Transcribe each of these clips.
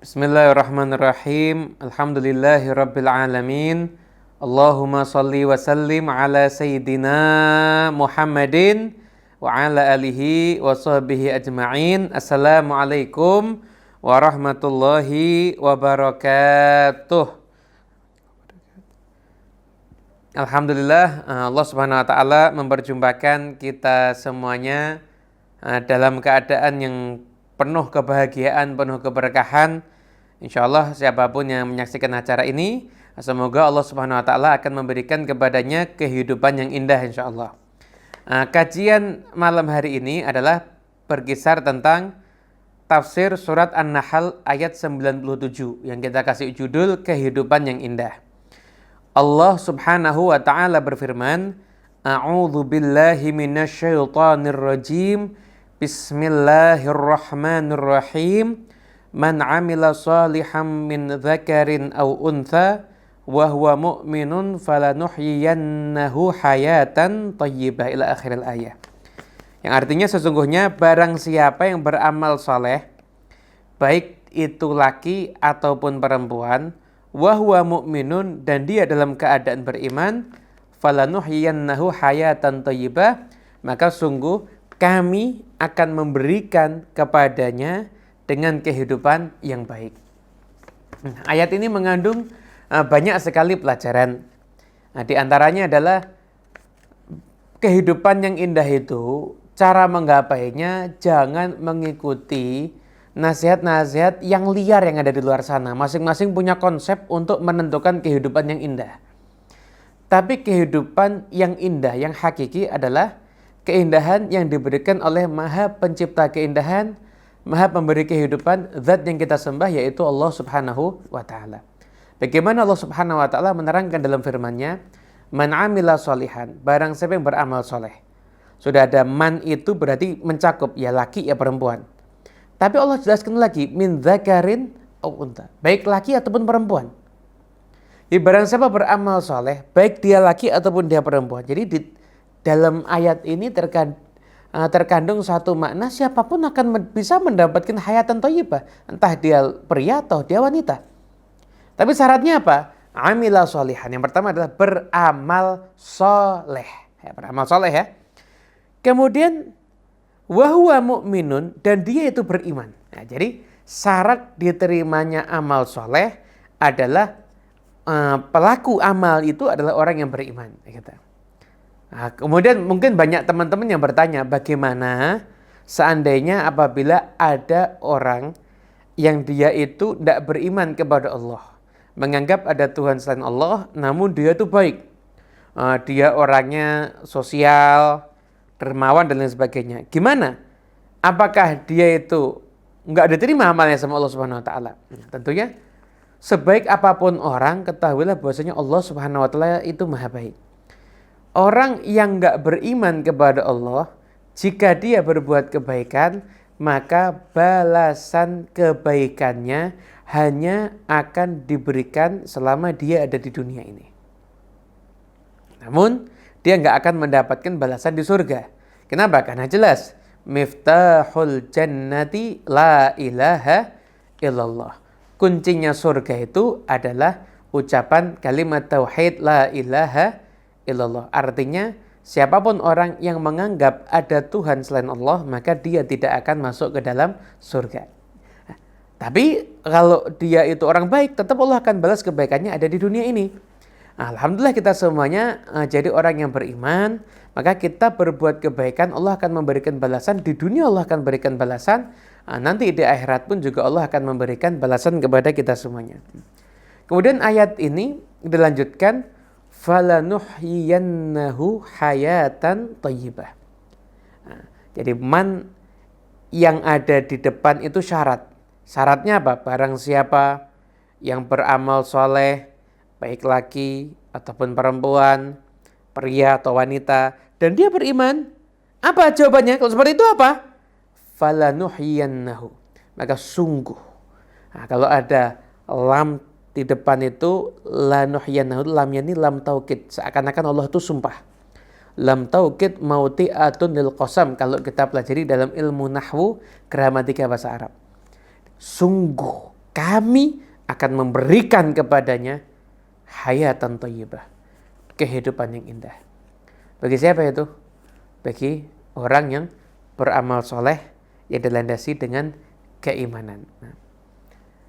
Bismillahirrahmanirrahim. Alhamdulillahirabbil alamin. Allahumma shalli wa sallim ala sayyidina Muhammadin wa ala alihi wa sahbihi ajma'in. Assalamualaikum warahmatullahi wabarakatuh. Alhamdulillah, Allah Subhanahu wa taala memperjumpakan kita semuanya dalam keadaan yang penuh kebahagiaan, penuh keberkahan. Insyaallah siapapun yang menyaksikan acara ini, semoga Allah Subhanahu wa taala akan memberikan kepadanya kehidupan yang indah insyaallah. Kajian malam hari ini adalah berkisar tentang tafsir surat An-Nahl ayat 97 yang kita kasih judul kehidupan yang indah. Allah Subhanahu wa taala berfirman, A'udzu billahi minasyaitonir rajim. Bismillahirrahmanirrahim. Man 'amila shalihan min dzakarin aw untha wa huwa mu'minun falanuhyiyannahu hayatan thayyibah ila akhiril ayat. Yang artinya sesungguhnya barang siapa yang beramal saleh, baik itu laki ataupun perempuan, wa huwa mu'minun, dan dia dalam keadaan beriman, falanuhyiyannahu hayatan thayyibah, maka sungguh kami akan memberikan kepadanya dengan kehidupan yang baik. Ayat ini mengandung banyak sekali pelajaran. Di antaranya adalah kehidupan yang indah itu, cara menggapainya jangan mengikuti nasihat-nasihat yang liar yang ada di luar sana. Masing-masing punya konsep untuk menentukan kehidupan yang indah. Tapi kehidupan yang indah, yang hakiki adalah keindahan yang diberikan oleh Maha Pencipta keindahan, Maha Pemberi kehidupan, zat yang kita sembah, yaitu Allah Subhanahu wa taala. Bagaimana Allah Subhanahu wa taala menerangkan dalam firman-Nya, man 'amila sholihan, barang siapa yang beramal soleh. Sudah ada man itu berarti mencakup ya laki ya perempuan. Tapi Allah jelaskan lagi, min dzakarin aw untha, baik laki ataupun perempuan. Jadi barang siapa beramal soleh, baik dia laki ataupun dia perempuan. Jadi di dalam ayat ini terkandung satu makna, siapapun akan bisa mendapatkan hayatan thayyibah, entah dia pria atau dia wanita. Tapi syaratnya apa? Amila sholihan. Yang pertama adalah beramal soleh. Beramal soleh ya. Kemudian wahuwa mu'minun, dan dia itu beriman. Nah, jadi syarat diterimanya amal soleh adalah pelaku amal itu adalah orang yang beriman. Nah, kemudian mungkin banyak teman-teman yang bertanya, bagaimana seandainya apabila ada orang yang dia itu tidak beriman kepada Allah, menganggap ada Tuhan selain Allah, namun dia itu baik, dia orangnya sosial, dermawan dan lain sebagainya. Gimana? Apakah dia itu nggak diterima amalnya sama Allah Subhanahu Wa Taala? Tentunya sebaik apapun orang, ketahuilah bahwasanya Allah Subhanahu Wa Taala itu maha baik. Orang yang nggak beriman kepada Allah, jika dia berbuat kebaikan, maka balasan kebaikannya hanya akan diberikan selama dia ada di dunia ini. Namun, dia nggak akan mendapatkan balasan di surga. Kenapa? Karena jelas, miftahul jannati la ilaha illallah. Kuncinya surga itu adalah ucapan kalimat tauhid la ilaha illallah. Artinya siapapun orang yang menganggap ada Tuhan selain Allah, maka dia tidak akan masuk ke dalam surga. Tapi kalau dia itu orang baik, tetap Allah akan balas kebaikannya ada di dunia ini. Alhamdulillah kita semuanya jadi orang yang beriman, maka kita berbuat kebaikan, Allah akan memberikan balasan di dunia, Allah akan berikan balasan, nanti di akhirat pun juga Allah akan memberikan balasan kepada kita semuanya. Kemudian ayat ini dilanjutkan, falanuhyiyannahu hayatan thayyibah. Jadi man yang ada di depan itu syarat. Syaratnya apa? Barang siapa yang beramal soleh, baik laki ataupun perempuan, pria atau wanita, dan dia beriman, apa jawabannya? Kalau seperti itu apa? Falanuhyiyannahu. Maka sungguh. Nah, kalau ada lam di depan itu, lanuhyiyannahu, lamnya ini lam taukid, seakan-akan Allah itu sumpah. Lam taukid mauti'atun lil qasam, kalau kita pelajari dalam ilmu nahwu, gramatika bahasa Arab. Sungguh kami akan memberikan kepadanya hayatan thayyibah, kehidupan yang indah. Bagi siapa itu? Bagi orang yang beramal soleh yang dilandasi dengan keimanan.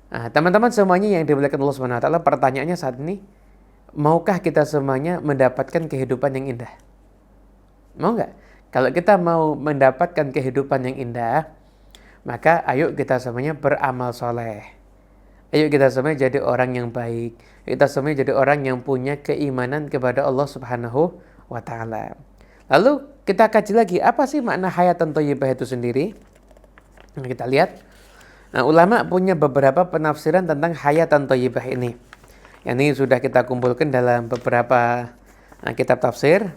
Nah, teman-teman semuanya yang dimuliakan Allah Subhanahu wa taala, pertanyaannya saat ini, maukah kita semuanya mendapatkan kehidupan yang indah? Mau nggak? Kalau kita mau mendapatkan kehidupan yang indah, maka ayo kita semuanya beramal soleh. Ayo kita semuanya jadi orang yang baik. Kita semuanya jadi orang yang punya keimanan kepada Allah Subhanahu wa taala. Lalu kita kaji lagi, apa sih makna hayatan thayyibah itu sendiri? Nah, kita lihat. Nah, ulama punya beberapa penafsiran tentang hayatan thayyibah ini. Ini sudah kita kumpulkan dalam beberapa kitab tafsir.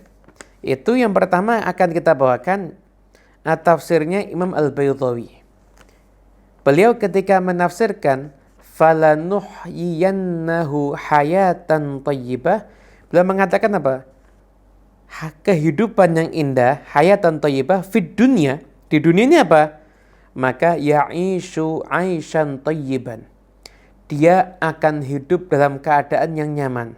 Itu yang pertama akan kita bawakan tafsirnya Imam Al-Baydawi. Beliau ketika menafsirkan falanuhyiyannahu hayatan thayyibah, beliau mengatakan apa? Kehidupan yang indah, hayatan thayyibah fid dunya. Di dunia ini apa? Maka ya'ishu 'aishan thayyiban. Dia akan hidup dalam keadaan yang nyaman.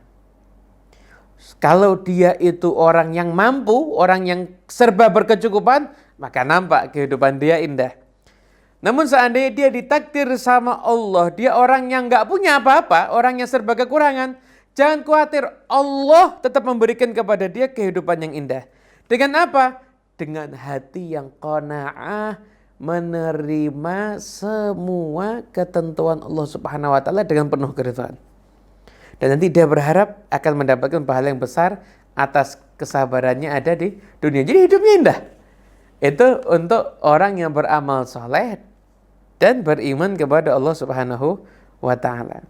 Kalau dia itu orang yang mampu, orang yang serba berkecukupan, maka nampak kehidupan dia indah. Namun seandainya dia ditakdir sama Allah, dia orang yang gak punya apa-apa, orang yang serba kekurangan, jangan khawatir, Allah tetap memberikan kepada dia kehidupan yang indah. Dengan apa? Dengan hati yang qanaah, menerima semua ketentuan Allah Subhanahu wa taala dengan penuh keridhaan. Dan nanti dia berharap akan mendapatkan pahala yang besar atas kesabarannya ada di dunia. Jadi hidupnya indah. Itu untuk orang yang beramal soleh dan beriman kepada Allah Subhanahu wa taala.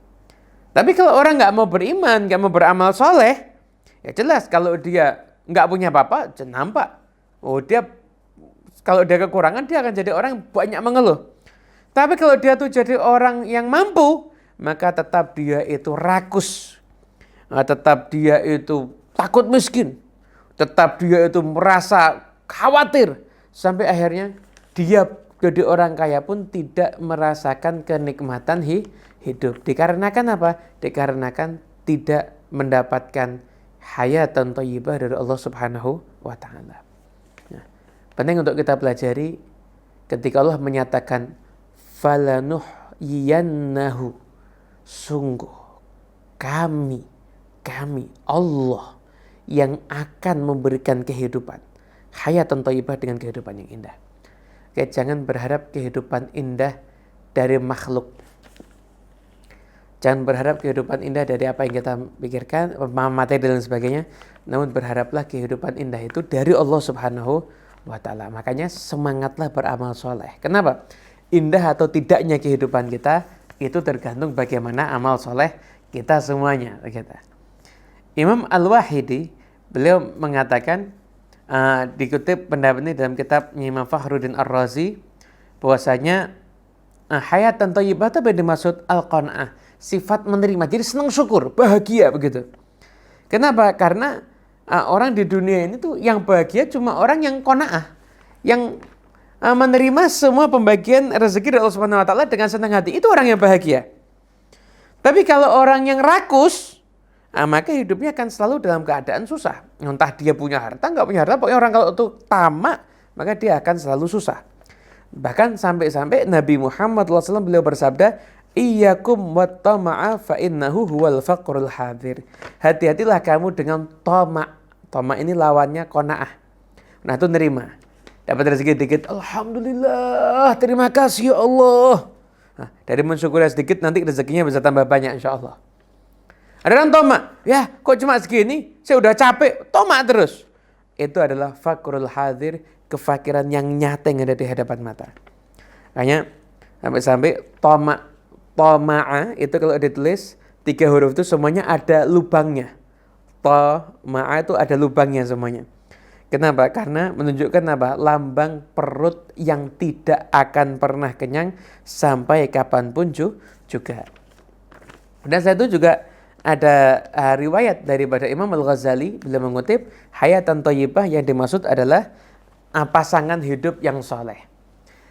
Tapi kalau orang nggak mau beriman, nggak mau beramal soleh, ya jelas kalau dia nggak punya apa-apa, nampak. Kalau dia kekurangan, dia akan jadi orang yang banyak mengeluh. Tapi kalau dia tuh jadi orang yang mampu, maka tetap dia itu rakus. Tetap dia itu takut miskin. Tetap dia itu merasa khawatir. Sampai akhirnya dia jadi orang kaya pun tidak merasakan kenikmatan hidup. Dikarenakan apa? Dikarenakan tidak mendapatkan hayatan thayyibah dari Allah Subhanahu wa taala. Penting untuk kita pelajari ketika Allah menyatakan falanuhyiyannahu, sungguh kami Allah yang akan memberikan kehidupan hayatan thayyibah dengan kehidupan yang indah. Oke, jangan berharap kehidupan indah dari makhluk. Jangan berharap kehidupan indah dari apa yang kita pikirkan, materi dan sebagainya. Namun berharaplah kehidupan indah itu dari Allah Subhanahu wa ta'ala. Makanya semangatlah beramal soleh. Kenapa? Indah atau tidaknya kehidupan kita itu tergantung bagaimana amal soleh kita semuanya. Imam Al-Wahidi, beliau mengatakan, dikutip pendapat ini dalam kitab Imam Fakhruddin Ar-Razi, bahwasanya hayatan thayyibah itu dimaksud al-qanaah, sifat menerima. Jadi senang syukur, bahagia begitu. Kenapa? Karena orang di dunia ini tuh yang bahagia cuma orang yang qanaah, yang menerima semua pembagian rezeki dari Allah Subhanahu wa taala dengan senang hati. Itu orang yang bahagia. Tapi kalau orang yang rakus, maka hidupnya akan selalu dalam keadaan susah. Entah dia punya harta, nggak punya harta, pokoknya orang kalau itu tamak, maka dia akan selalu susah. Bahkan sampai-sampai Nabi Muhammad SAW beliau bersabda, iyyakum wat-tama'a fa innahu huwal faqrul hadir. Hati-hatilah kamu dengan tamak. Tamak ini lawannya qanaah. Nah, itu nerima. Dapat rezeki dikit, alhamdulillah, terima kasih ya Allah. Nah, dari mensyukuri sedikit nanti rezekinya bisa tambah banyak insyaallah. Ada orang tamak, ya kok cuma segini, saya udah capek, tamak terus. Itu adalah faqrul hadir, kefakiran yang nyata yang ada di hadapan mata. Makanya sampai tama'a itu kalau ditulis 3 huruf itu semuanya ada lubangnya. Tama'a itu ada lubangnya semuanya. Kenapa? Karena menunjukkan apa? Lambang perut yang tidak akan pernah kenyang sampai kapanpun juga. Dan saya itu juga ada riwayat daripada Imam Al-Ghazali, beliau mengutip hayatan thayyibah yang dimaksud adalah pasangan hidup yang soleh.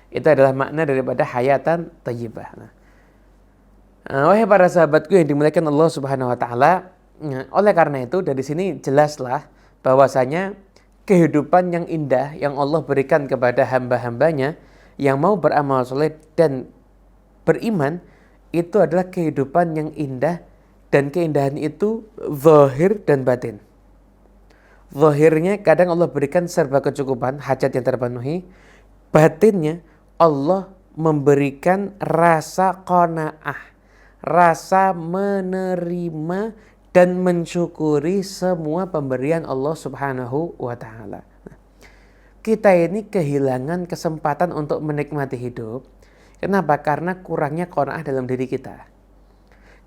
Itu adalah makna daripada hayatan thayyibah. Nah, Wahai para sahabatku yang dimuliakan Allah Subhanahu wa taala, oleh karena itu dari sini jelaslah bahwasanya kehidupan yang indah yang Allah berikan kepada hamba-hambanya yang mau beramal soleh dan beriman itu adalah kehidupan yang indah, dan keindahan itu zahir dan batin. Zahirnya kadang Allah berikan serba kecukupan, hajat yang terpenuhi. Batinnya Allah memberikan rasa qanaah, rasa menerima dan mensyukuri semua pemberian Allah Subhanahu wa taala. Kita ini kehilangan kesempatan untuk menikmati hidup. Kenapa? Karena kurangnya qanaah dalam diri kita.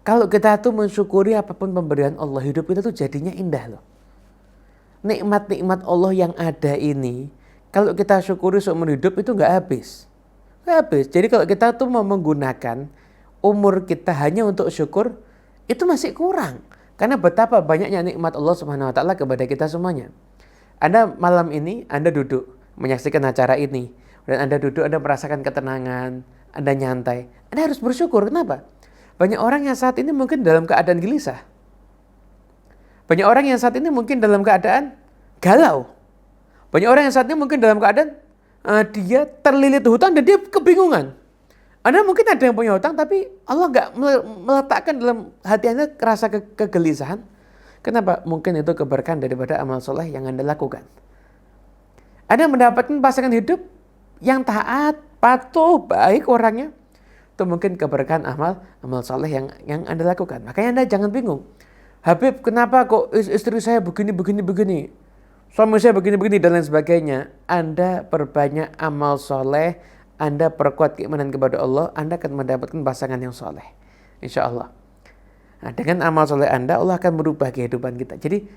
Kalau kita tuh mensyukuri apapun pemberian Allah, hidup kita tuh jadinya indah loh. Nikmat-nikmat Allah yang ada ini, kalau kita syukuri seumur hidup itu nggak habis. Nggak habis. Jadi kalau kita tuh mau menggunakan umur kita hanya untuk syukur, itu masih kurang. Karena betapa banyaknya nikmat Allah Subhanahu wa taala kepada kita semuanya. Anda malam ini, Anda duduk menyaksikan acara ini, dan Anda duduk, Anda merasakan ketenangan, Anda nyantai. Anda harus bersyukur. Kenapa? Banyak orang yang saat ini mungkin dalam keadaan gelisah. Banyak orang yang saat ini mungkin dalam keadaan galau. Banyak orang yang saat ini mungkin dalam keadaan dia terlilit hutang dan dia kebingungan. Anda mungkin ada yang punya hutang tapi Allah nggak meletakkan dalam hati Anda rasa kegelisahan. Kenapa? Mungkin itu keberkahan daripada amal soleh yang Anda lakukan. Anda mendapatkan pasangan hidup yang taat, patuh, baik orangnya. Itu mungkin keberkahan amal soleh yang Anda lakukan. Makanya Anda jangan bingung. Habib, kenapa kok istri saya begini. Suami saya begini dan lain sebagainya. Anda perbanyak amal soleh, Anda perkuat keimanan kepada Allah, Anda akan mendapatkan pasangan yang soleh. Insya Allah. Nah, dengan amal soleh Anda, Allah akan merubah kehidupan kita. Jadi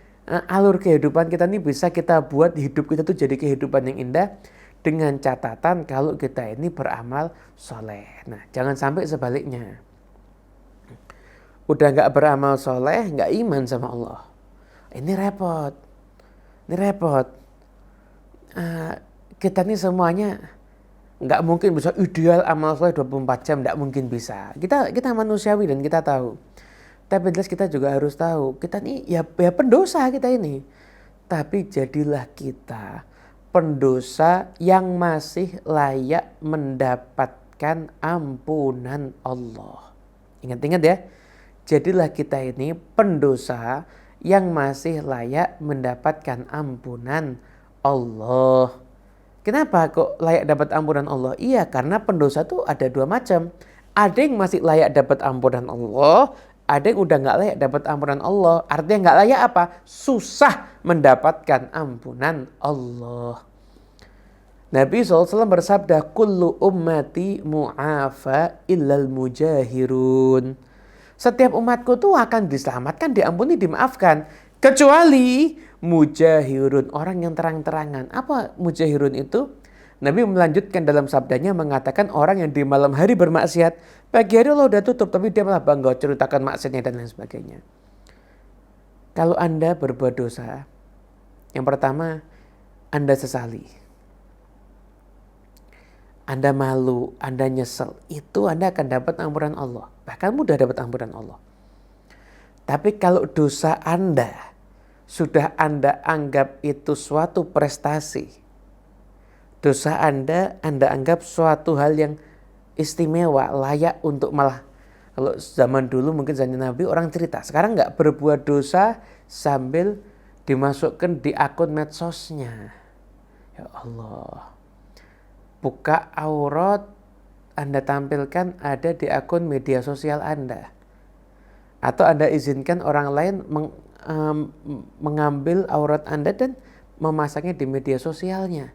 alur kehidupan kita ini bisa kita buat hidup kita tuh jadi kehidupan yang indah dengan catatan kalau kita ini beramal soleh. Nah, jangan sampai sebaliknya. Udah gak beramal soleh, gak iman sama Allah. Ini repot. Kita ini semuanya gak mungkin bisa ideal amal soleh 24 jam, gak mungkin bisa. Kita manusiawi dan kita tahu. Tapi jelas kita juga harus tahu, kita ini ya pendosa kita ini. Tapi jadilah kita pendosa yang masih layak mendapatkan ampunan Allah. Ingat-ingat ya. Jadilah kita ini pendosa yang masih layak mendapatkan ampunan Allah. Kenapa kok layak dapat ampunan Allah? Iya, karena pendosa tuh ada dua macam. Ada yang masih layak dapat ampunan Allah, ada yang udah gak layak dapat ampunan Allah. Artinya gak layak apa? Susah mendapatkan ampunan Allah. Nabi SAW bersabda, kullu ummati mu'afa illal mujahirun. Setiap umatku tuh akan diselamatkan, diampuni, dimaafkan. Kecuali mujahirun, orang yang terang-terangan. Apa mujahirun itu? Nabi melanjutkan dalam sabdanya mengatakan orang yang di malam hari bermaksiat. Pagi hari Allah udah tutup, tapi dia malah bangga ceritakan maksiatnya dan lain sebagainya. Kalau Anda berbuat dosa, yang pertama Anda sesali. Anda malu, Anda nyesel, itu Anda akan dapat ampunan Allah. Bahkan mudah dapat ampunan Allah. Tapi kalau dosa Anda sudah Anda anggap itu suatu prestasi, dosa Anda anggap suatu hal yang istimewa, layak untuk malah. Kalau zaman dulu mungkin zaman Nabi orang cerita, sekarang nggak berbuat dosa sambil dimasukkan di akun medsosnya. Ya Allah. Buka aurat Anda tampilkan ada di akun media sosial Anda. Atau Anda izinkan orang lain mengambil aurat Anda dan memasangnya di media sosialnya.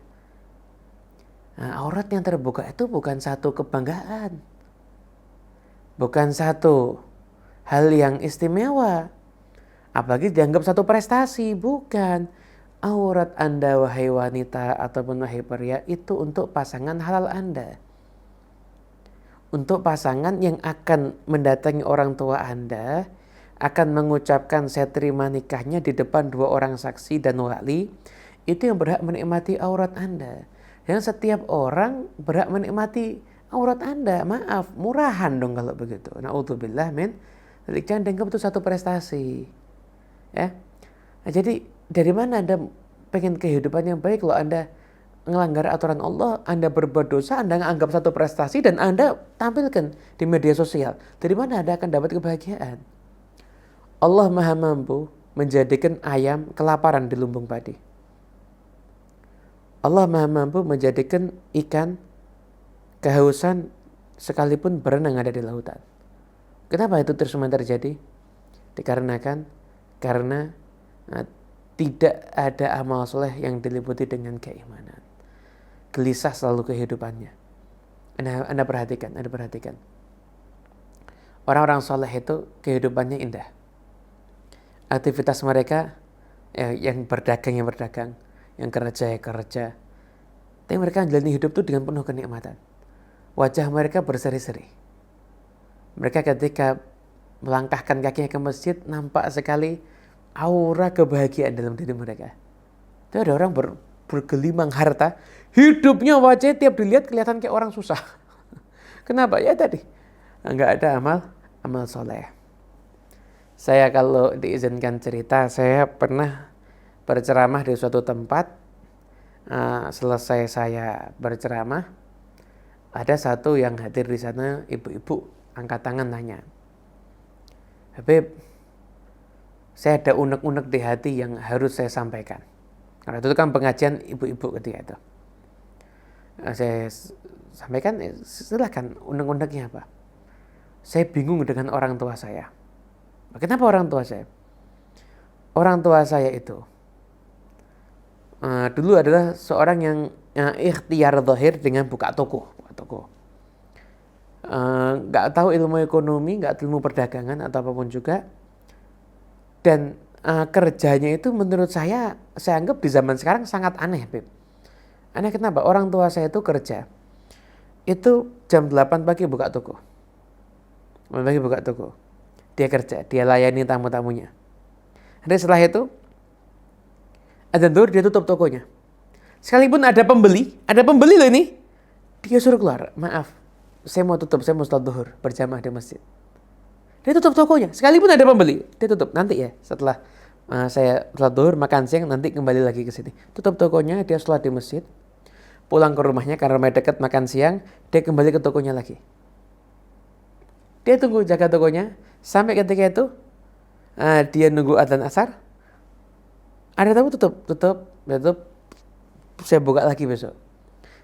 Nah, aurat yang terbuka itu bukan satu kebanggaan. Bukan satu hal yang istimewa. Apalagi dianggap satu prestasi, bukan. Aurat Anda wahai wanita ataupun wahai pria itu untuk pasangan halal Anda. Untuk pasangan yang akan mendatangi orang tua Anda, akan mengucapkan saya terima nikahnya di depan dua orang saksi dan wali, itu yang berhak menikmati aurat Anda. Dan setiap orang berhak menikmati aurat Anda, maaf, murahan dong kalau begitu. Na'udzubillah min. Jadi jangan dianggap itu satu prestasi. Ya. Nah, jadi dari mana Anda pengen kehidupan yang baik kalau Anda ngelanggar aturan Allah, Anda berbuat dosa, Anda anggap satu prestasi dan Anda tampilkan di media sosial. Dari mana Anda akan dapat kebahagiaan? Allah Maha Mampu menjadikan ayam kelaparan di lumbung padi. Allah Maha Mampu menjadikan ikan kehausan sekalipun berenang ada di lautan. Kenapa itu terus terjadi? Dikarenakan karena tidak ada amal soleh yang diliputi dengan keimanan. Gelisah selalu kehidupannya. Anda perhatikan. Orang-orang soleh itu kehidupannya indah. Aktivitas mereka yang berdagang, yang kerja. Tapi mereka menjalani hidup itu dengan penuh kenikmatan. Wajah mereka berseri-seri. Mereka ketika melangkahkan kakinya ke masjid, nampak sekali aura kebahagiaan dalam diri mereka. Itu ada orang bergelimang harta, hidupnya wajahnya tiap dilihat kelihatan kayak orang susah. Kenapa? Ya tadi, enggak ada amal soleh. Saya kalau diizinkan cerita, saya pernah berceramah di suatu tempat. Selesai saya berceramah, ada satu yang hadir di sana, ibu-ibu angkat tangan nanya, Habib, saya ada unek-unek di hati yang harus saya sampaikan. Karena itu kan pengajian ibu-ibu ketika itu. Saya sampaikan, silahkan, unek-uneknya apa? Saya bingung dengan orang tua saya. Kenapa orang tua saya? Orang tua saya itu dulu adalah seorang yang ikhtiar zahir dengan buka toko. Nggak tahu ilmu ekonomi, nggak ilmu perdagangan atau apapun juga. Dan kerjanya itu menurut saya anggap di zaman sekarang sangat aneh, Beb. Aneh kenapa? Orang tua saya itu kerja. Itu jam 8 pagi buka toko. Dia kerja, dia layani tamu-tamunya. Nanti setelah itu, adzan zuhur dia tutup tokonya. Sekalipun ada pembeli loh ini, dia suruh keluar. Maaf, saya mau sholat zuhur berjamaah di masjid. Dia tutup tokonya, sekalipun ada pembeli, dia tutup. Nanti ya, setelah saya sholat zuhur, makan siang, nanti kembali lagi ke sini. Tutup tokonya, dia sholat di masjid. Pulang ke rumahnya karena rumah dekat, makan siang, dia kembali ke tokonya lagi. Dia tunggu jaga tokonya, sampai ketika itu, dia nunggu adzan asar. Ada tamu tutup. Saya buka lagi besok.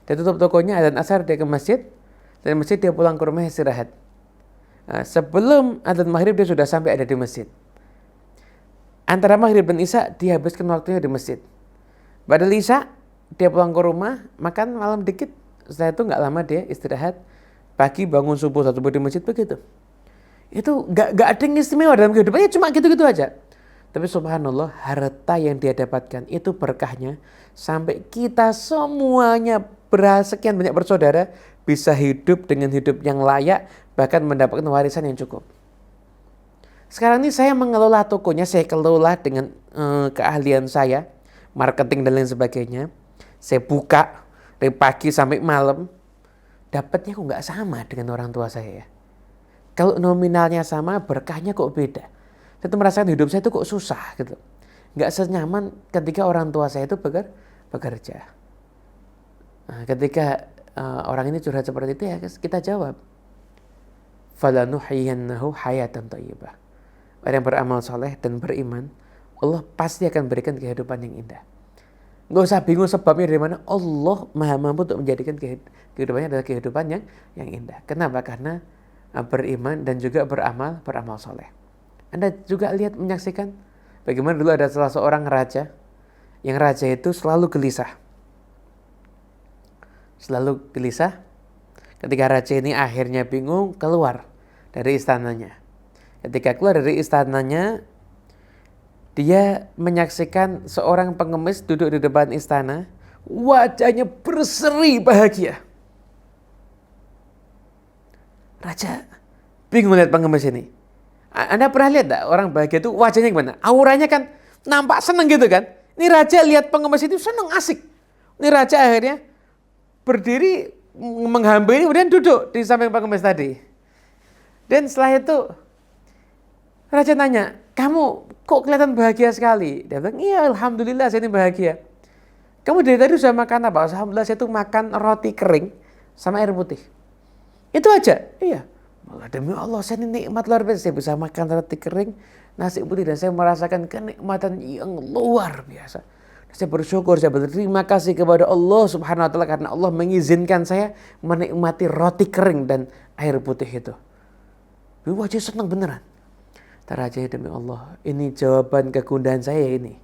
Dia tutup tokonya, adzan asar, dia ke masjid. Dari masjid dia pulang ke rumah istirahat. Sebelum adzan maghrib dia sudah sampai ada di masjid. Antara maghrib dan isya dia habiskan waktunya di masjid. Pada isya dia pulang ke rumah, makan malam dikit. Setelah itu nggak lama dia istirahat. Pagi bangun subuh di masjid begitu. Itu nggak ada yang istimewa dalam kehidupannya, cuma gitu-gitu aja. Tapi subhanallah, harta yang dia dapatkan itu berkahnya sampai kita semuanya sekian banyak bersaudara bisa hidup dengan hidup yang layak, bahkan mendapatkan warisan yang cukup. Sekarang ini saya mengelola tokonya, saya kelola dengan keahlian saya, marketing dan lain sebagainya. Saya buka dari pagi sampai malam, dapatnya kok nggak sama dengan orang tua saya ya. Kalau nominalnya sama, berkahnya kok beda. Saya tuh merasakan hidup saya itu kok susah gitu. Nggak senyaman ketika orang tua saya itu bekerja. Nah, ketika orang ini curhat seperti itu ya kita jawab. Falanuhyiyannahu hayatan thayyibah. Orang yang beramal soleh dan beriman, Allah pasti akan berikan kehidupan yang indah. Nggak usah bingung sebabnya dari mana. Allah Maha Mampu untuk menjadikan kehidupannya adalah kehidupan yang indah. Kenapa? Karena beriman dan juga beramal soleh. Anda juga lihat menyaksikan bagaimana dulu ada salah seorang raja, yang raja itu selalu gelisah. Ketika raja ini akhirnya bingung, keluar dari istananya. Ketika keluar dari istananya, dia menyaksikan seorang pengemis duduk di depan istana, wajahnya berseri bahagia. Raja bingung melihat pengemis ini. Anda pernah lihat tak orang bahagia itu wajahnya gimana? Auranya kan nampak senang gitu kan. Ini raja lihat pengemis itu senang, asik. Ini raja akhirnya berdiri menghampiri kemudian duduk di samping pengemis tadi. Dan setelah itu raja tanya, kamu kok kelihatan bahagia sekali? Dia bilang, iya alhamdulillah saya ini bahagia. Kamu dari tadi sudah makan apa? Alhamdulillah saya itu makan roti kering sama air putih. Itu aja? Iya. Malah demi Allah saya ini nikmat luar biasa. Saya bisa makan roti kering, nasi putih, dan saya merasakan kenikmatan yang luar biasa. Saya bersyukur, saya berterima kasih kepada Allah Subhanahu wa Ta'ala karena Allah mengizinkan saya menikmati roti kering dan air putih itu. Wajah senang beneran. Raja, demi Allah, ini jawaban kegundahan saya ini.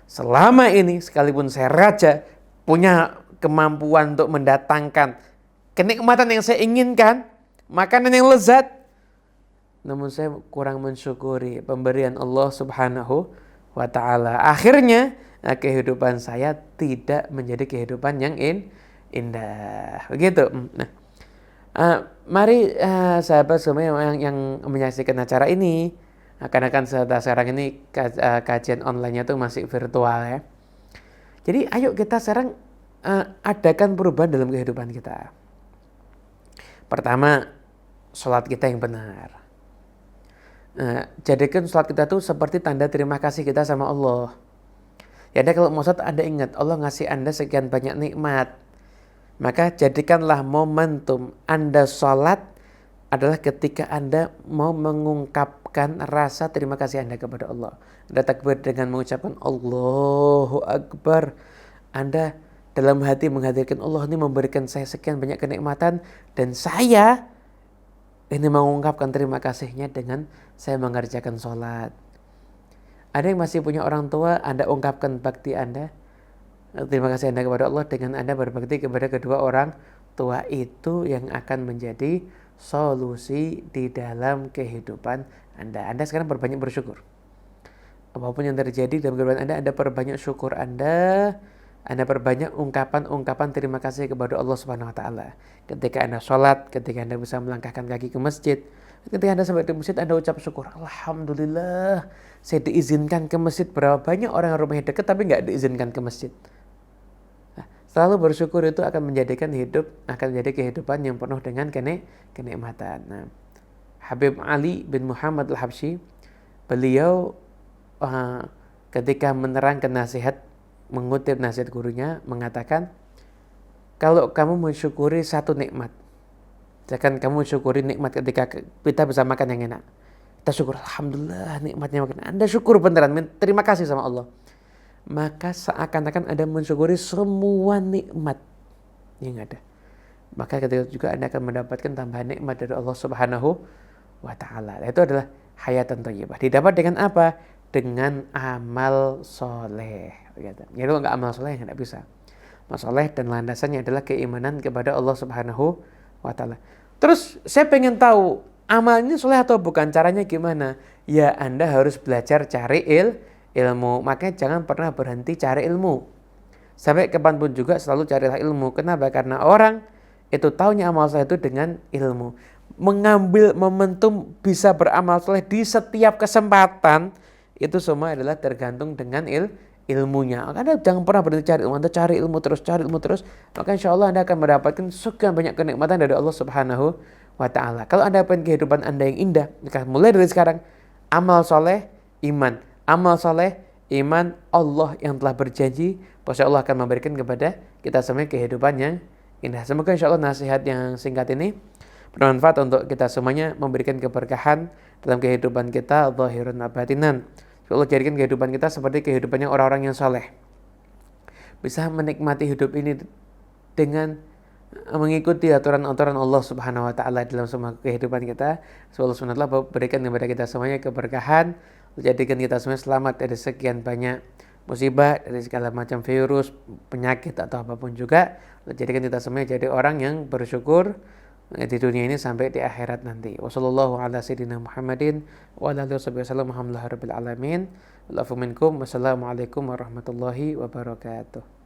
Selama ini sekalipun saya raja, punya kemampuan untuk mendatangkan kenikmatan yang saya inginkan, makanan yang lezat, namun saya kurang mensyukuri pemberian Allah Subhanahu wa Ta'ala. Akhirnya kehidupan saya tidak menjadi kehidupan yang indah. Begitu. Nah, mari sahabat semua yang menyaksikan acara ini, karena kan sekarang ini kajian online-nya tuh masih virtual ya. Jadi ayo kita sekarang adakan perubahan dalam kehidupan kita. Pertama, sholat kita yang benar. Jadikan sholat kita tuh seperti tanda terima kasih kita sama Allah. Ya, kalau mau sholat Anda ingat Allah ngasih Anda sekian banyak nikmat. Maka jadikanlah momentum Anda sholat adalah ketika Anda mau mengungkapkan rasa terima kasih Anda kepada Allah. Anda takbir dengan mengucapkan Allahu Akbar. Anda dalam hati menghadirkan Allah ini memberikan saya sekian banyak kenikmatan, dan saya ini mengungkapkan terima kasihnya dengan saya mengerjakan sholat. Ada yang masih punya orang tua, Anda ungkapkan bakti Anda, terima kasih Anda kepada Allah dengan Anda berbakti kepada kedua orang tua. Itu yang akan menjadi solusi di dalam kehidupan Anda. Anda sekarang berbanyak bersyukur. Apapun yang terjadi dalam kehidupan Anda perbanyak syukur Anda perbanyak ungkapan-ungkapan terima kasih kepada Allah Subhanahu wa Ta'ala. Ketika Anda sholat, ketika Anda bisa melangkahkan kaki ke masjid, ketika Anda sampai di masjid, Anda ucap syukur. Alhamdulillah, saya diizinkan ke masjid. Berapa banyak orang yang rumahnya dekat tapi nggak diizinkan ke masjid. Selalu bersyukur itu akan menjadikan menjadi kehidupan yang penuh dengan kenikmatan. Nah, Habib Ali bin Muhammad Al-Habsyi, beliau ketika menerangkan nasihat, mengutip nasihat gurunya, mengatakan, kalau kamu mensyukuri satu nikmat, misalkan kamu mensyukuri nikmat ketika kita bisa makan yang enak, kita syukur, alhamdulillah nikmatnya makan, Anda syukur beneran, terima kasih sama Allah, maka seakan-akan Anda mensyukuri semua nikmat yang ada. Maka ketika juga Anda akan mendapatkan tambahan nikmat dari Allah Subhanahu wa Ta'ala. Itu adalah hayatan thayyibah. Didapat dengan apa? Dengan amal soleh. Jadi kalau nggak amal soleh nggak bisa. Amal soleh dan landasannya adalah keimanan kepada Allah Subhanahu wa Ta'ala. Terus saya pengen tahu amal ini soleh atau bukan, caranya gimana? Ya, Anda harus belajar cari ilmu. Makanya jangan pernah berhenti cari ilmu. Sampai kapanpun juga selalu carilah ilmu. Kenapa? Karena orang itu taunya amal soleh itu dengan ilmu. Mengambil momentum bisa beramal soleh di setiap kesempatan, itu semua adalah tergantung dengan ilmunya. Anda jangan pernah berhenti cari ilmu. Anda cari ilmu terus. Maka insya Allah Anda akan mendapatkan sekian banyak kenikmatan dari Allah Subhanahu wa Ta'ala. Kalau Anda pengen kehidupan Anda yang indah, maka mulai dari sekarang, amal soleh, iman. Amal soleh, iman, Allah yang telah berjanji bahwa Allah akan memberikan kepada kita semua kehidupan yang indah. Semoga insya Allah nasihat yang singkat ini bermanfaat untuk kita semuanya, memberikan keberkahan dalam kehidupan kita, zahirun wa batinan. Allah jadikan kehidupan kita seperti kehidupannya orang-orang yang soleh. Bisa menikmati hidup ini dengan mengikuti aturan-aturan Allah Subhanahu wa Ta'ala dalam semua kehidupan kita. Semoga Allah Subhanahu wa Ta'ala berikan kepada kita semuanya keberkahan, jadikan kita semua selamat dari sekian banyak musibah, dari segala macam virus, penyakit atau apapun juga. Jadikan kita semuanya jadi orang yang bersyukur di dunia ini sampai di akhirat nanti. Wassallallahu ala sayyidina Muhammadin wa ala alihi wasallam. Alhamdulillahirabbil alamin. Wassalamualaikum warahmatullahi wabarakatuh.